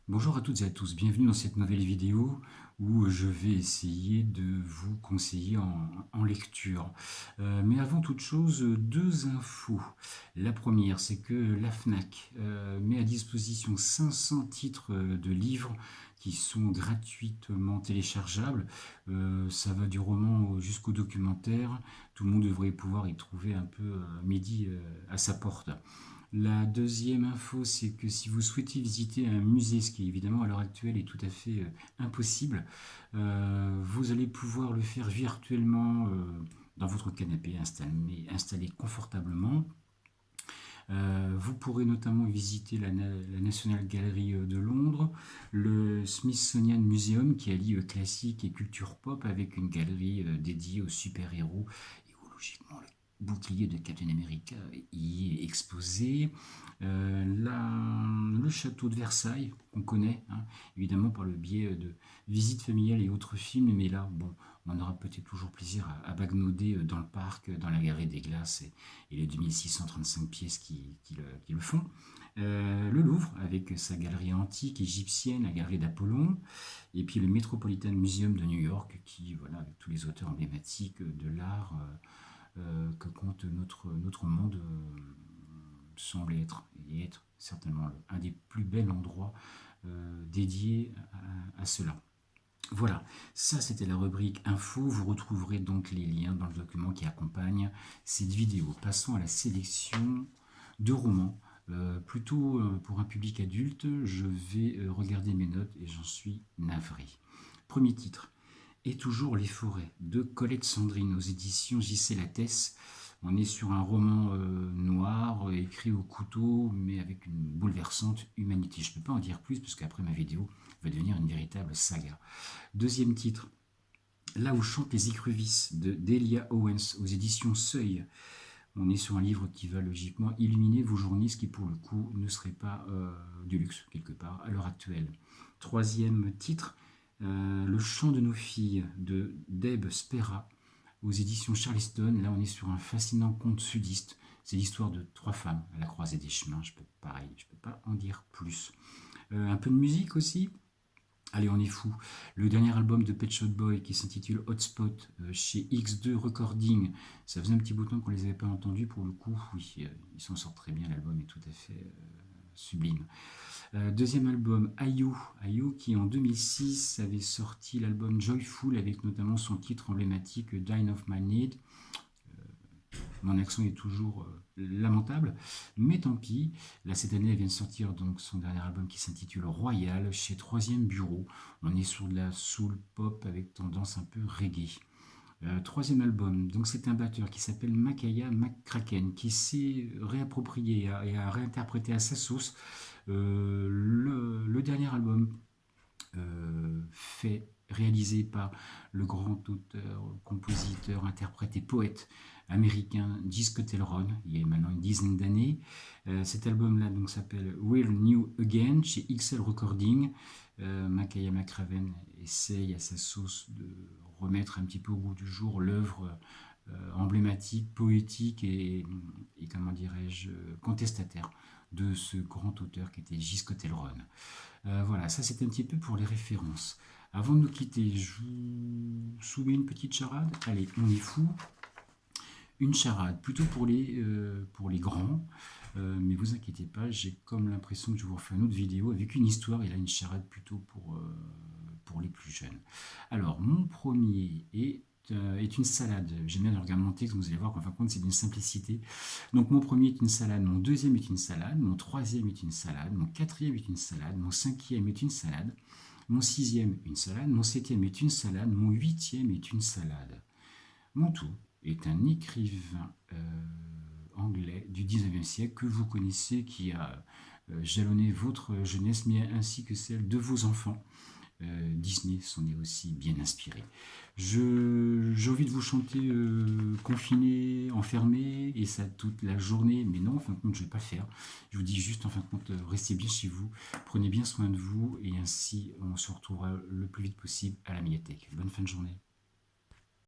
Bonjour à toutes et à tous, bienvenue dans cette nouvelle vidéo où je vais essayer de vous conseiller en lecture. Mais avant toute chose, deux infos. La première, c'est que la FNAC met à disposition 500 titres de livres qui sont gratuitement téléchargeables. Ça va du roman jusqu'au documentaire. Tout le monde devrait pouvoir y trouver un peu midi à sa porte. La deuxième info, c'est que si vous souhaitez visiter un musée, ce qui évidemment à l'heure actuelle est tout à fait impossible, vous allez pouvoir le faire virtuellement dans votre canapé installé confortablement. Vous pourrez notamment visiter la National Gallery de Londres, le Smithsonian Museum qui allie classique et culture pop avec une galerie dédiée aux super-héros et où logiquement le bouclier de Captain America y est exposé. Le château de Versailles, qu'on connaît, hein, évidemment par le biais de visites familiales et autres films, mais là, bon, on aura peut-être toujours plaisir à bagnauder dans le parc, dans la galerie des glaces et les 2635 pièces qui le font. Le Louvre, avec sa galerie antique égyptienne, la galerie d'Apollon, et puis le Metropolitan Museum de New York, qui, voilà, avec tous les auteurs emblématiques de l'art que compte notre monde, semble être, et être certainement un des plus bels endroits dédiés à cela. Voilà, ça c'était la rubrique info. Vous retrouverez donc les liens dans le document qui accompagne cette vidéo. Passons à la sélection de romans. Plutôt pour un public adulte, je vais regarder mes notes et j'en suis navré. Premier titre, Et toujours les forêts, de Colette Sandrine aux éditions J.C. Lattès. On est sur un roman noir, écrit au couteau, mais avec une bouleversante humanité. Je ne peux pas en dire plus, parce qu'après ma vidéo va devenir une véritable saga. Deuxième titre, Là où chantent les écrevisses, de Delia Owens, aux éditions Seuil. On est sur un livre qui va logiquement illuminer vos journées, ce qui pour le coup ne serait pas du luxe, quelque part, à l'heure actuelle. Troisième titre, Le chant de nos filles, de Deb Spera, aux éditions Charleston. Là, on est sur un fascinant conte sudiste. C'est l'histoire de trois femmes à la croisée des chemins. Je peux pas en dire plus. Un peu de musique aussi. Allez, on est fou. Le dernier album de Pet Shop Boys qui s'intitule Hotspot chez X2 Recording. Ça faisait un petit bout de temps qu'on les avait pas entendus. Pour le coup, oui, ils s'en sortent très bien. L'album est tout à fait sublime. Deuxième album, IU qui en 2006 avait sorti l'album Joyful avec notamment son titre emblématique Dine of My Need. Mon accent est toujours lamentable, mais tant pis. Là, cette année, elle vient de sortir donc son dernier album qui s'intitule Royal chez Troisième Bureau. On est sur de la soul pop avec tendance un peu reggae. Troisième album, donc c'est un batteur qui s'appelle Makaya McCracken qui s'est réapproprié et a réinterprété à sa sauce le dernier album réalisé par le grand auteur, compositeur, interprète et poète américain Disco Ron, il y a maintenant une dizaine d'années. Cet album-là donc s'appelle Real New Again chez XL Recording. Makaya McCraven essaye à sa sauce de remettre un petit peu au goût du jour l'œuvre emblématique, poétique et comment dirais-je, contestataire de ce grand auteur qui était Gisco Ron. Voilà, ça c'est un petit peu pour les références. Avant de nous quitter, je vous soumets une petite charade. Allez, on est fou. Une charade, plutôt pour les grands. Mais vous inquiétez pas, j'ai comme l'impression que je vous refais une autre vidéo avec une histoire et là une charade plutôt pour les plus jeunes. Alors, mon premier est une salade. J'aime bien regarder mon texte, vous allez voir qu'en fin de compte, c'est d'une simplicité. Donc, mon premier est une salade, mon deuxième est une salade, mon troisième est une salade, mon quatrième est une salade, mon cinquième est une salade, mon sixième une salade, mon septième est une salade, mon huitième est une salade. Mon tout est un écrivain anglais du 19e siècle que vous connaissez, qui a jalonné votre jeunesse, mais ainsi que celle de vos enfants. Disney s'en est aussi bien inspiré. J'ai envie de vous chanter confiné, enfermé, et ça toute la journée, mais non, en fin de compte, je ne vais pas le faire. Je vous dis juste, en fin de compte, restez bien chez vous, prenez bien soin de vous, et ainsi, on se retrouvera le plus vite possible à la médiathèque. Bonne fin de journée.